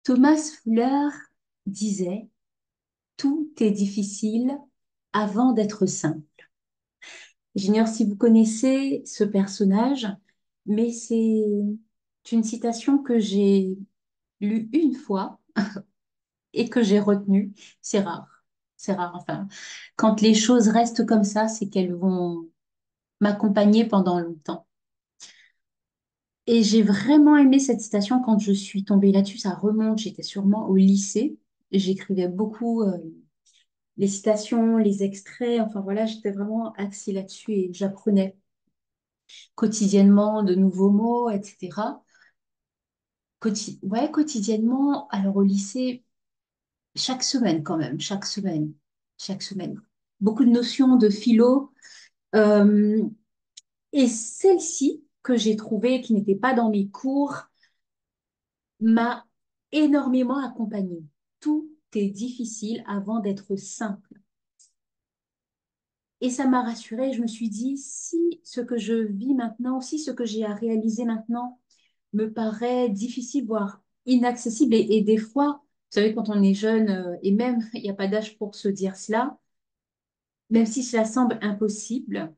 Thomas Fuller disait, tout est difficile avant d'être simple. J'ignore si vous connaissez ce personnage, mais c'est une citation que j'ai lue une fois et que j'ai retenue. C'est rare. C'est rare, enfin. Quand les choses restent comme ça, c'est qu'elles vont m'accompagner pendant longtemps. Et j'ai vraiment aimé cette citation quand je suis tombée là-dessus. Ça remonte, j'étais sûrement au lycée. J'écrivais beaucoup les citations, les extraits, enfin voilà, j'étais vraiment axée là-dessus et j'apprenais quotidiennement de nouveaux mots, etc. Ouais, quotidiennement, alors au lycée, chaque semaine quand même, chaque semaine. Beaucoup de notions de philo. euh, et celle-ci que j'ai trouvée, qui n'était pas dans mes cours, m'a énormément accompagnée. Tout est difficile avant d'être simple. Et ça m'a rassurée. Je me suis dit, si ce que je vis maintenant, si ce que j'ai à réaliser maintenant me paraît difficile, voire inaccessible, et des fois, vous savez, quand on est jeune, et même il n'y a pas d'âge pour se dire cela, même si cela semble impossible,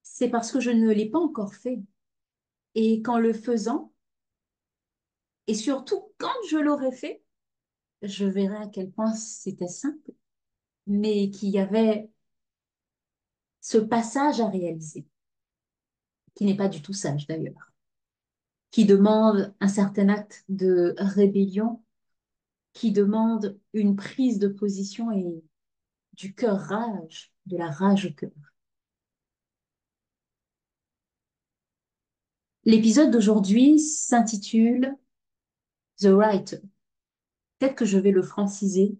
c'est parce que je ne l'ai pas encore fait. Et qu'en le faisant, et surtout quand je l'aurai fait, je verrai à quel point c'était simple, mais qu'il y avait ce passage à réaliser, qui n'est pas du tout sage d'ailleurs, qui demande un certain acte de rébellion, qui demande une prise de position et du cœur rage, de la rage au cœur. L'épisode d'aujourd'hui s'intitule The Writer. Peut-être que je vais le franciser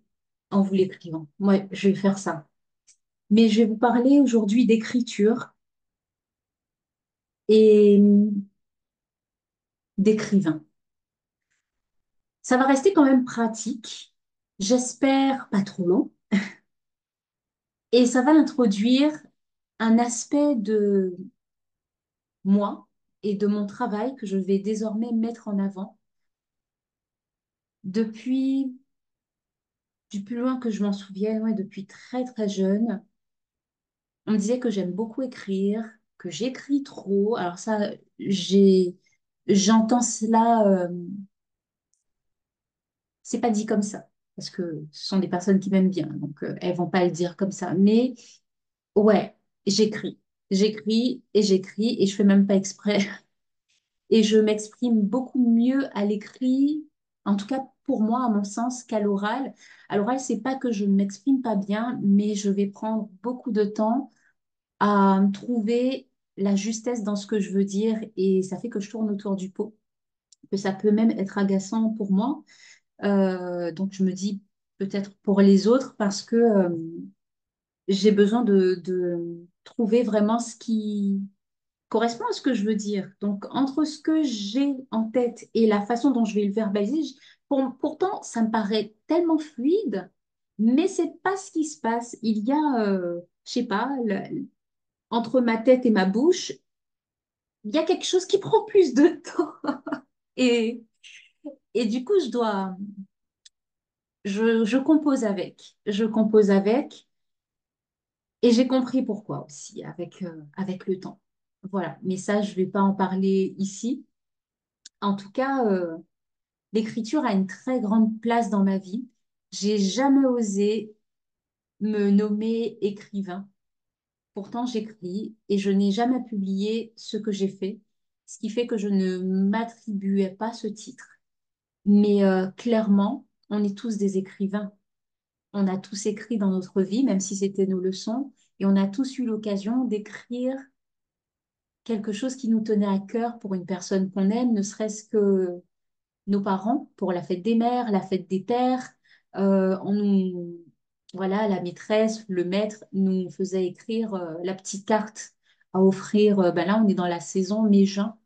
en vous l'écrivant. Moi, je vais faire ça. Mais je vais vous parler aujourd'hui d'écriture et d'écrivain. Ça va rester quand même pratique. J'espère pas trop long. Et ça va introduire un aspect de moi et de mon travail que je vais désormais mettre en avant depuis du plus loin que je m'en souvienne, ouais, depuis très très jeune. On me disait que j'aime beaucoup écrire, que j'écris trop. Alors ça, j'entends cela, c'est pas dit comme ça, parce que ce sont des personnes qui m'aiment bien, donc elles vont pas le dire comme ça. Mais ouais, j'écris, j'écris, et je fais même pas exprès. Et je m'exprime beaucoup mieux à l'écrit, en tout cas pour moi, à mon sens, qu'à l'oral. À l'oral, c'est pas que je ne m'exprime pas bien, mais je vais prendre beaucoup de temps à trouver la justesse dans ce que je veux dire et ça fait que je tourne autour du pot, que ça peut même être agaçant pour moi. Donc je me dis peut-être pour les autres parce que j'ai besoin de trouver vraiment ce qui correspond à ce que je veux dire. Donc entre ce que j'ai en tête et la façon dont je vais le verbaliser, pourtant ça me paraît tellement fluide, mais c'est pas ce qui se passe. Il y a, je sais pas, entre ma tête et ma bouche, il y a quelque chose qui prend plus de temps. Et, et du coup, je compose avec. Je compose avec. Et j'ai compris pourquoi aussi, avec le temps. Voilà. Mais ça, je ne vais pas en parler ici. En tout cas, l'écriture a une très grande place dans ma vie. J'ai jamais osé me nommer écrivain. Pourtant, j'écris et je n'ai jamais publié ce que j'ai fait, ce qui fait que je ne m'attribuais pas ce titre. Mais clairement, on est tous des écrivains. On a tous écrit dans notre vie, même si c'était nos leçons, et on a tous eu l'occasion d'écrire quelque chose qui nous tenait à cœur pour une personne qu'on aime, ne serait-ce que nos parents, pour la fête des mères, la fête des pères. On nous, voilà, la maîtresse, le maître nous faisait écrire la petite carte à offrir. Ben là, on est dans la saison mai-juin.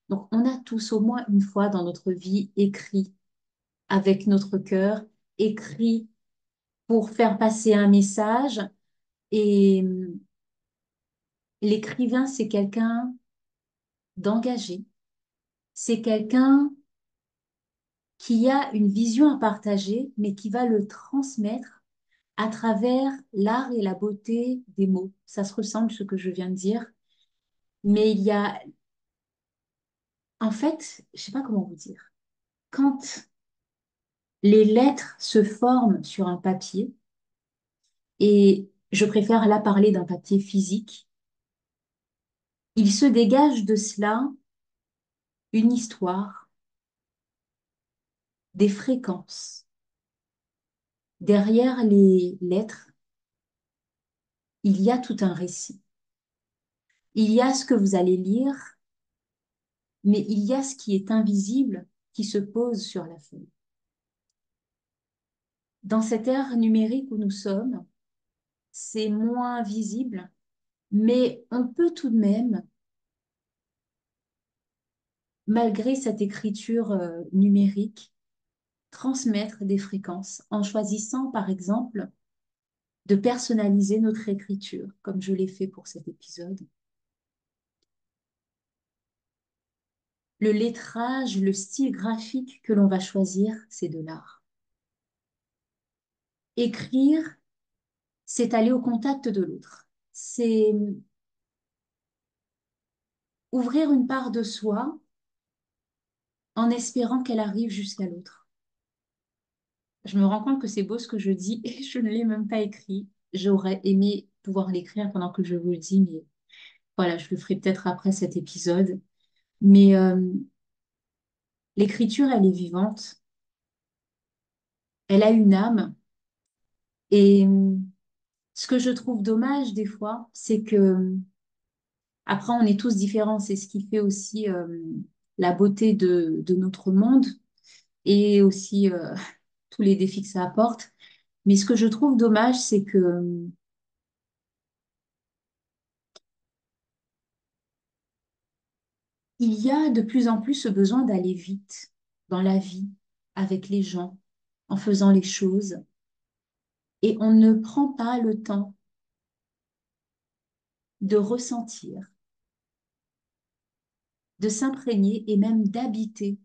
Donc, on a tous au moins une fois dans notre vie écrit avec notre cœur, écrit pour faire passer un message. Et l'écrivain, c'est quelqu'un d'engagé. C'est quelqu'un qui a une vision à partager, mais qui va le transmettre à travers l'art et la beauté des mots. Ça se ressemble ce que je viens de dire, mais il y a, en fait, je sais pas comment vous dire, quand les lettres se forment sur un papier, et je préfère là parler d'un papier physique, il se dégage de cela une histoire, des fréquences. Derrière les lettres, il y a tout un récit. Il y a ce que vous allez lire, mais il y a ce qui est invisible qui se pose sur la feuille. Dans cette ère numérique où nous sommes, c'est moins visible, mais on peut tout de même, malgré cette écriture numérique, transmettre des fréquences en choisissant, par exemple, de personnaliser notre écriture, comme je l'ai fait pour cet épisode. Le lettrage, le style graphique que l'on va choisir, c'est de l'art. Écrire, c'est aller au contact de l'autre. C'est ouvrir une part de soi en espérant qu'elle arrive jusqu'à l'autre. Je me rends compte que c'est beau ce que je dis et je ne l'ai même pas écrit. J'aurais aimé pouvoir l'écrire pendant que je vous le dis, mais voilà, je le ferai peut-être après cet épisode. Mais l'écriture, elle est vivante, elle a une âme. Et ce que je trouve dommage des fois, c'est que après, on est tous différents. C'est ce qui fait aussi la beauté de notre monde et aussi tous les défis que ça apporte. Mais ce que je trouve dommage, c'est que il y a de plus en plus ce besoin d'aller vite dans la vie, avec les gens, en faisant les choses, et on ne prend pas le temps de ressentir, de s'imprégner et même d'habiter,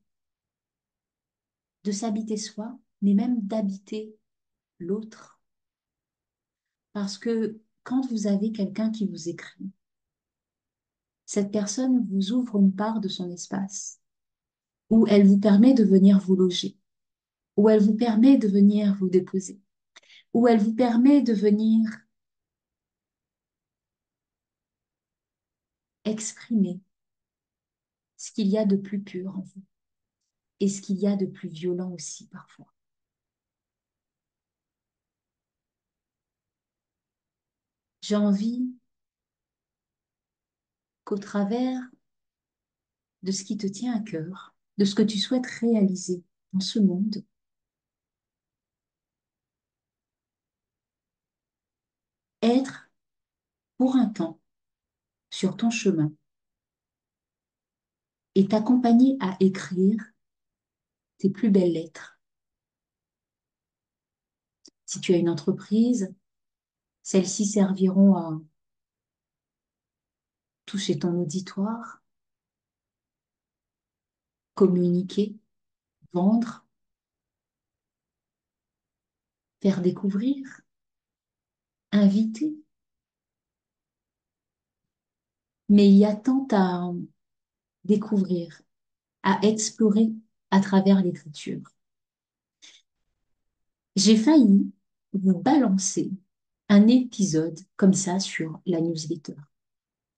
de s'habiter soi, mais même d'habiter l'autre. Parce que quand vous avez quelqu'un qui vous écrit, cette personne vous ouvre une part de son espace, où elle vous permet de venir vous loger, où elle vous permet de venir vous déposer, où elle vous permet de venir exprimer ce qu'il y a de plus pur en vous et ce qu'il y a de plus violent aussi parfois. J'ai envie qu'au travers de ce qui te tient à cœur, de ce que tu souhaites réaliser dans ce monde, être pour un temps sur ton chemin et t'accompagner à écrire tes plus belles lettres. Si tu as une entreprise, celles-ci serviront à toucher ton auditoire, communiquer, vendre, faire découvrir, inviter. Mais il y a tant à découvrir, à explorer à travers l'écriture. J'ai failli vous balancer un épisode comme ça sur la newsletter.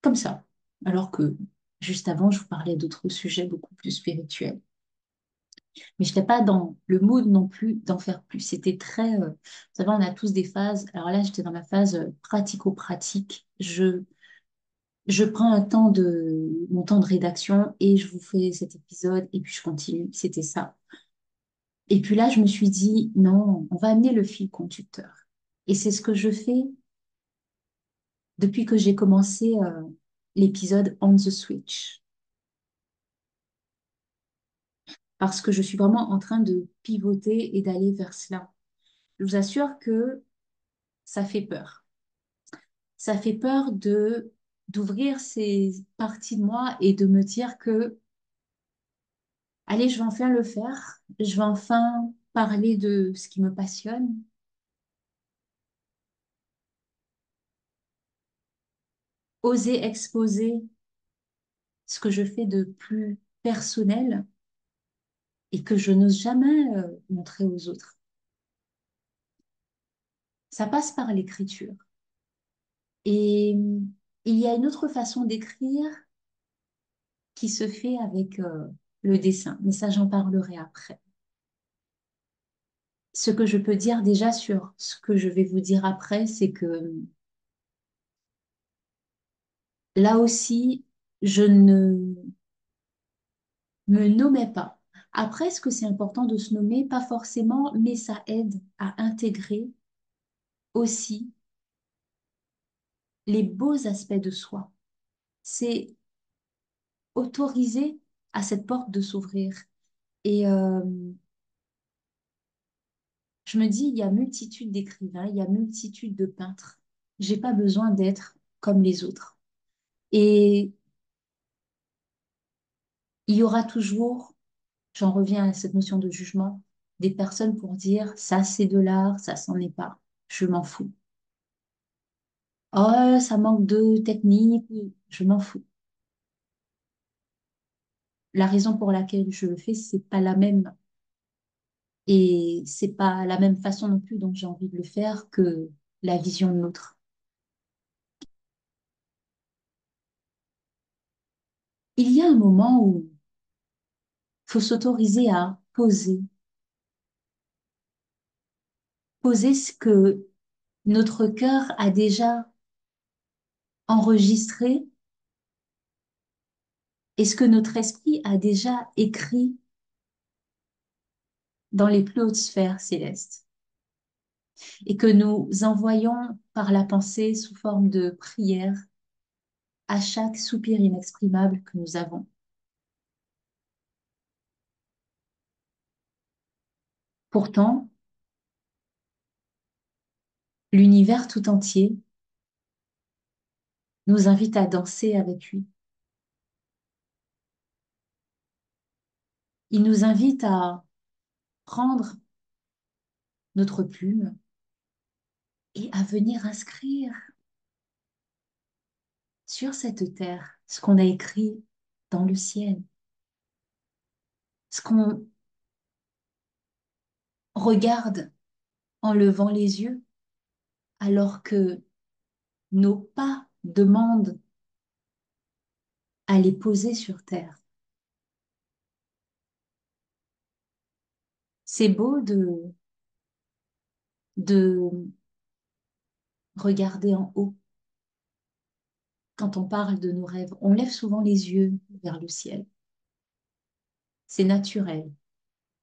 Comme ça. Alors que juste avant, je vous parlais d'autres sujets beaucoup plus spirituels. Mais je n'étais pas dans le mood non plus d'en faire plus. C'était très... vous savez, on a tous des phases. Alors là, j'étais dans ma phase pratico-pratique. Je prends mon temps de rédaction et je vous fais cet épisode et puis je continue. C'était ça. Et puis là, je me suis dit, non, on va amener le fil conducteur. Et c'est ce que je fais depuis que j'ai commencé l'épisode On the Switch. Parce que je suis vraiment en train de pivoter et d'aller vers cela. Je vous assure que ça fait peur. Ça fait peur d'ouvrir ces parties de moi et de me dire que Allez, je vais enfin le faire. Je vais enfin parler de ce qui me passionne, oser exposer ce que je fais de plus personnel et que je n'ose jamais montrer aux autres. Ça passe par l'écriture. Et il y a une autre façon d'écrire qui se fait avec le dessin, mais ça, j'en parlerai après. Ce que je peux dire déjà sur ce que je vais vous dire après, c'est que là aussi, je ne me nommais pas. Après, est-ce que c'est important de se nommer? Pas forcément, mais ça aide à intégrer aussi les beaux aspects de soi. C'est autoriser à cette porte de s'ouvrir. Et je me dis, il y a multitude d'écrivains, il y a multitude de peintres. J'ai pas besoin d'être comme les autres. Et il y aura toujours, j'en reviens à cette notion de jugement, des personnes pour dire, ça c'est de l'art, ça c'en est pas. Je m'en fous. Oh, ça manque de technique, je m'en fous. La raison pour laquelle je le fais, c'est pas la même et c'est pas la même façon non plus dont j'ai envie de le faire que la vision de l'autre. Il y a un moment où il faut s'autoriser à poser ce que notre cœur a déjà enregistré et ce que notre esprit a déjà écrit dans les plus hautes sphères célestes et que nous envoyons par la pensée sous forme de prière à chaque soupir inexprimable que nous avons. Pourtant, l'univers tout entier nous invite à danser avec lui. Il nous invite à prendre notre plume et à venir inscrire sur cette terre ce qu'on a écrit dans le ciel, ce qu'on regarde en levant les yeux alors que nos pas demandent à les poser sur terre. C'est beau de regarder en haut quand on parle de nos rêves. On lève souvent les yeux vers le ciel. C'est naturel.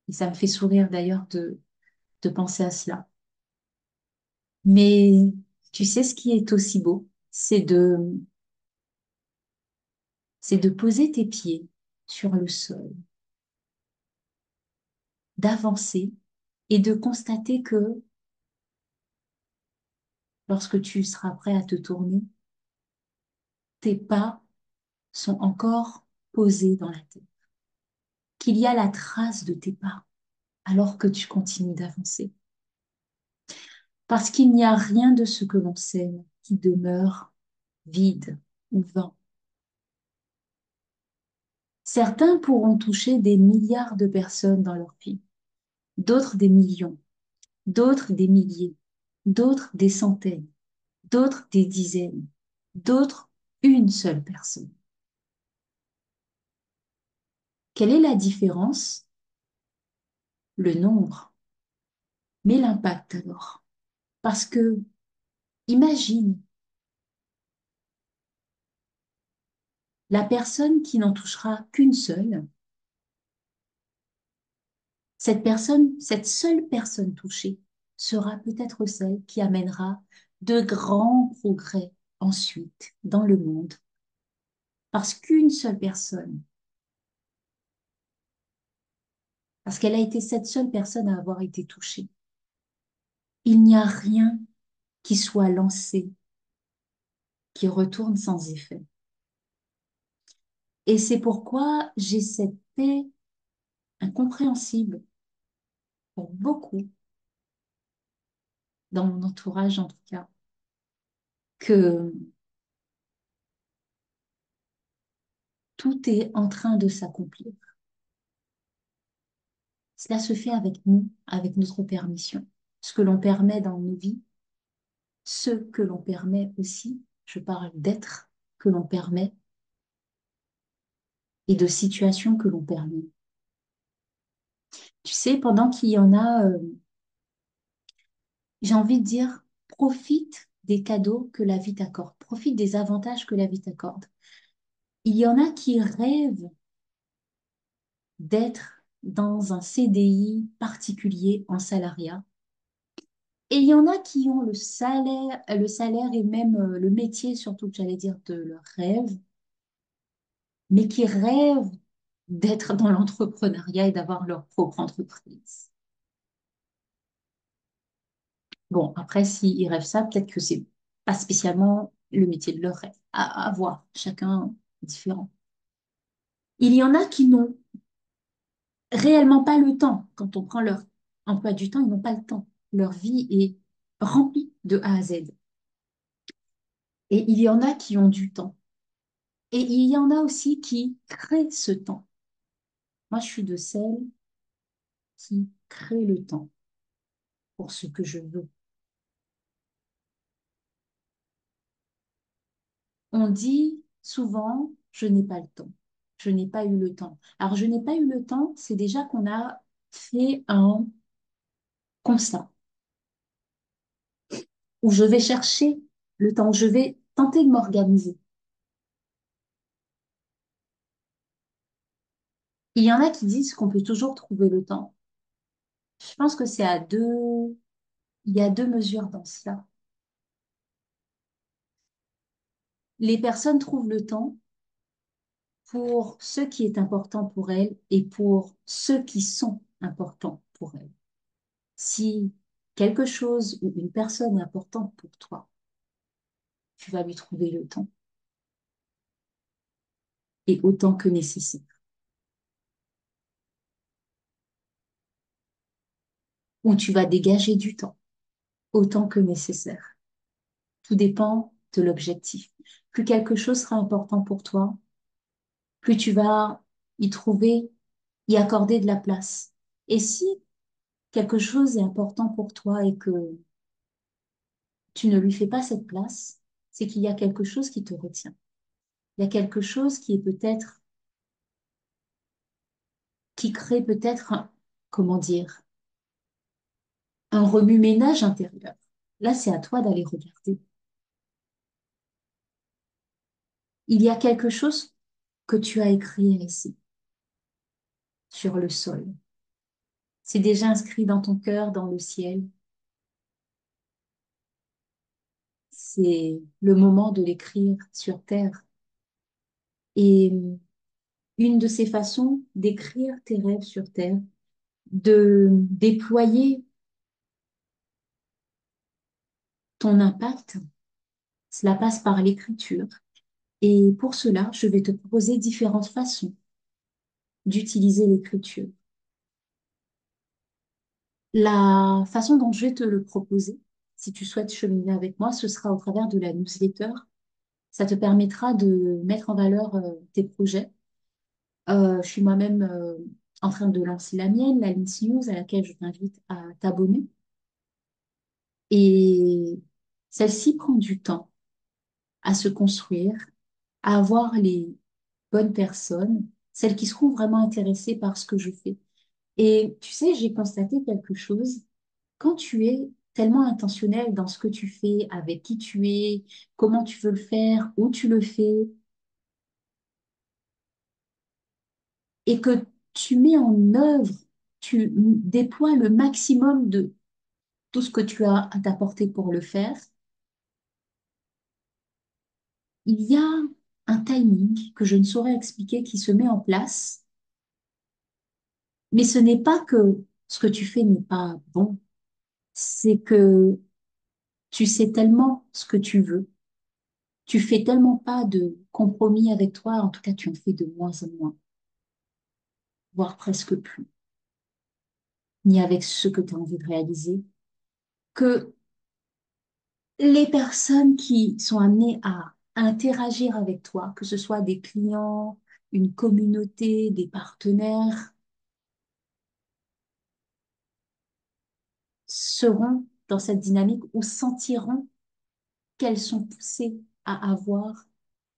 Et ça me fait sourire d'ailleurs de penser à cela. Mais tu sais, ce qui est aussi beau, c'est de poser tes pieds sur le sol, d'avancer et de constater que lorsque tu seras prêt à te tourner, tes pas sont encore posés dans la tête, qu'il y a la trace de tes pas alors que tu continues d'avancer. Parce qu'il n'y a rien de ce que l'on sème qui demeure vide ou vain. Certains pourront toucher des milliards de personnes dans leur vie, d'autres des millions, d'autres des milliers, d'autres des centaines, d'autres des dizaines, d'autres une seule personne. Quelle est la différence? Le nombre, mais l'impact alors. Parce que, imagine, la personne qui n'en touchera qu'une seule, cette personne, cette seule personne touchée sera peut-être celle qui amènera de grands progrès ensuite dans le monde. Parce qu'une seule personne, parce qu'elle a été cette seule personne à avoir été touchée, il n'y a rien qui soit lancé, qui retourne sans effet. Et c'est pourquoi j'ai cette paix incompréhensible pour beaucoup, dans mon entourage en tout cas, que tout est en train de s'accomplir. Cela se fait avec nous, avec notre permission. Ce que l'on permet dans nos vies, ce que l'on permet aussi, je parle d'être que l'on permet et de situations que l'on permet. Tu sais, pendant qu'il y en a, j'ai envie de dire, profite des cadeaux que la vie t'accorde, profite des avantages que la vie t'accorde. Il y en a qui rêvent d'être dans un CDI particulier en salariat. Et il y en a qui ont le salaire et même le métier, surtout que j'allais dire de leur rêve, mais qui rêvent d'être dans l'entrepreneuriat et d'avoir leur propre entreprise. Bon, après, s'ils rêvent ça, peut-être que c'est pas spécialement le métier de leur rêve. À voir, chacun différent. Il y en a qui n'ont réellement pas le temps. Quand on prend leur emploi du temps, ils n'ont pas le temps. Leur vie est remplie de A à Z. Et il y en a qui ont du temps. Et il y en a aussi qui créent ce temps. Moi, je suis de celles qui créent le temps pour ce que je veux. On dit souvent, je n'ai pas le temps. Je n'ai pas eu le temps. Alors, je n'ai pas eu le temps, c'est déjà qu'on a fait un constat où je vais chercher le temps, où je vais tenter de m'organiser. Il y en a qui disent qu'on peut toujours trouver le temps. Je pense que il y a deux mesures dans cela. Les personnes trouvent le temps pour ce qui est important pour elles et pour ceux qui sont importants pour elles. Si quelque chose ou une personne est importante pour toi, tu vas lui trouver le temps et autant que nécessaire. Ou tu vas dégager du temps autant que nécessaire. Tout dépend de l'objectif. Plus quelque chose sera important pour toi, plus tu vas y trouver, y accorder de la place. Et si quelque chose est important pour toi et que tu ne lui fais pas cette place, c'est qu'il y a quelque chose qui te retient. Il y a quelque chose qui est peut-être, qui crée peut-être, comment dire, un remue-ménage intérieur. Là, c'est à toi d'aller regarder. Il y a quelque chose que tu as écrit ici, sur le sol. C'est déjà inscrit dans ton cœur, dans le ciel. C'est le moment de l'écrire sur terre. Et une de ces façons d'écrire tes rêves sur terre, de déployer ton impact, cela passe par l'écriture. Et pour cela, je vais te proposer différentes façons d'utiliser l'écriture. La façon dont je vais te le proposer, si tu souhaites cheminer avec moi, ce sera au travers de la newsletter. Ça te permettra de mettre en valeur tes projets. Je suis moi-même en train de lancer la mienne, la Links News, à laquelle je t'invite à t'abonner. Et celle-ci prend du temps à se construire, à avoir les bonnes personnes, celles qui seront vraiment intéressées par ce que je fais. Et tu sais, j'ai constaté quelque chose. Quand tu es tellement intentionnel dans ce que tu fais, avec qui tu es, comment tu veux le faire, où tu le fais, et que tu mets en œuvre, tu déploies le maximum de tout ce que tu as à t'apporter pour le faire, il y a un timing que je ne saurais expliquer qui se met en place, mais ce n'est pas que ce que tu fais n'est pas bon, c'est que tu sais tellement ce que tu veux, tu fais tellement pas de compromis avec toi, en tout cas tu en fais de moins en moins. voire presque plus, ni avec ce que tu as envie de réaliser, que les personnes qui sont amenées à interagir avec toi, que ce soit des clients, une communauté, des partenaires, seront dans cette dynamique ou sentiront qu'elles sont poussées à avoir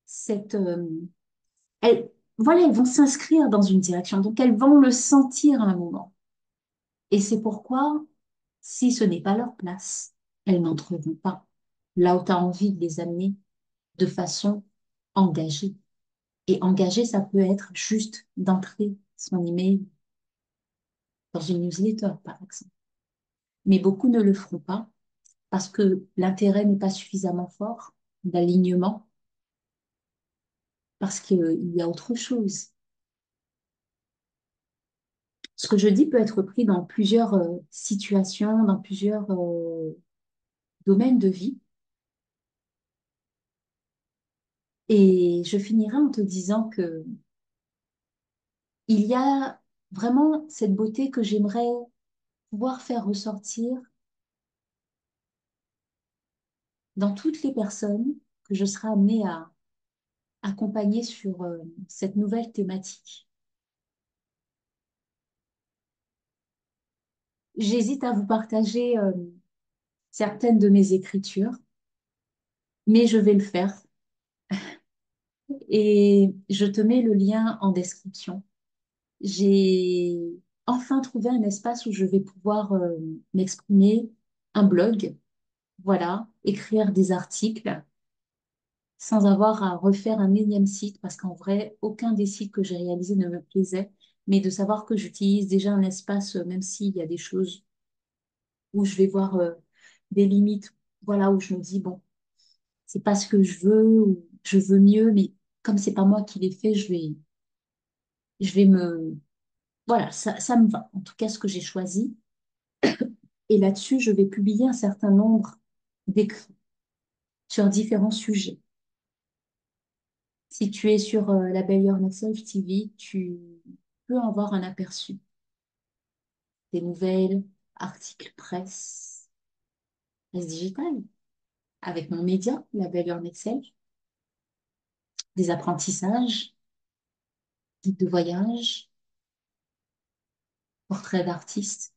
cette... elles, voilà, elles vont s'inscrire dans une direction, donc elles vont le sentir à un moment. Et c'est pourquoi, si ce n'est pas leur place, elles n'entreront pas là où tu as envie de les amener de façon engagée. Et engagée, ça peut être juste d'entrer son email dans une newsletter, par exemple. Mais beaucoup ne le feront pas parce que l'intérêt n'est pas suffisamment fort d'alignement, parce qu'il y a autre chose. Ce que je dis peut être pris dans plusieurs situations, dans plusieurs domaines de vie. Et je finirai en te disant que il y a vraiment cette beauté que j'aimerais pouvoir faire ressortir dans toutes les personnes que je serai amenée à accompagner sur cette nouvelle thématique. J'hésite à vous partager certaines de mes écritures, mais je vais le faire et je te mets le lien en description. J'ai enfin trouvé un espace où je vais pouvoir m'exprimer, un blog, voilà, écrire des articles sans avoir à refaire un énième site parce qu'en vrai, aucun des sites que j'ai réalisés ne me plaisait, mais de savoir que j'utilise déjà un espace, même s'il y a des choses où je vais voir des limites, voilà, où je me dis, bon, c'est pas ce que je veux, ou je veux mieux, mais comme c'est pas moi qui l'ai fait, je vais me, voilà, ça me va. En tout cas, ce que j'ai choisi. Et là-dessus, je vais publier un certain nombre d'écrits sur différents sujets. Si tu es sur la Belle Your Self TV, tu peux avoir un aperçu des nouvelles, articles presse, presse digitale, avec mon média, la Belle Your Self, des apprentissages, guides de voyage, portraits d'artistes.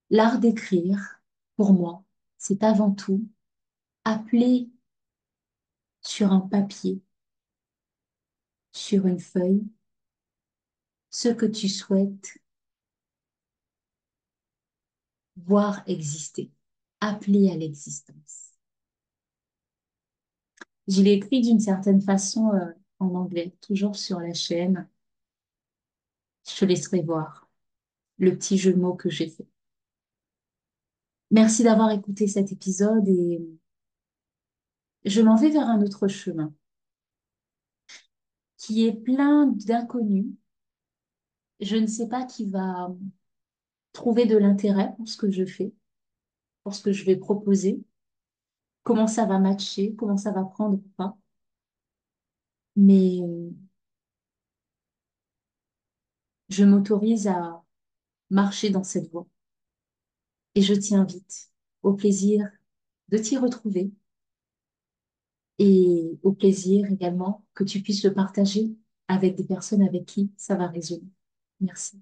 L'art d'écrire, pour moi, c'est avant tout appeler sur un papier, sur une feuille, ce que tu souhaites voir exister, appeler à l'existence. Je l'ai écrit d'une certaine façon en anglais, toujours sur la chaîne. Je te laisserai voir le petit jeu de mots que j'ai fait. Merci d'avoir écouté cet épisode et je m'en vais vers un autre chemin qui est plein d'inconnus. Je ne sais pas qui va trouver de l'intérêt pour ce que je fais, pour ce que je vais proposer, comment ça va matcher, comment ça va prendre ou pas. Mais je m'autorise à marcher dans cette voie et je t'y invite au plaisir de t'y retrouver et au plaisir également que tu puisses le partager avec des personnes avec qui ça va résonner. Merci.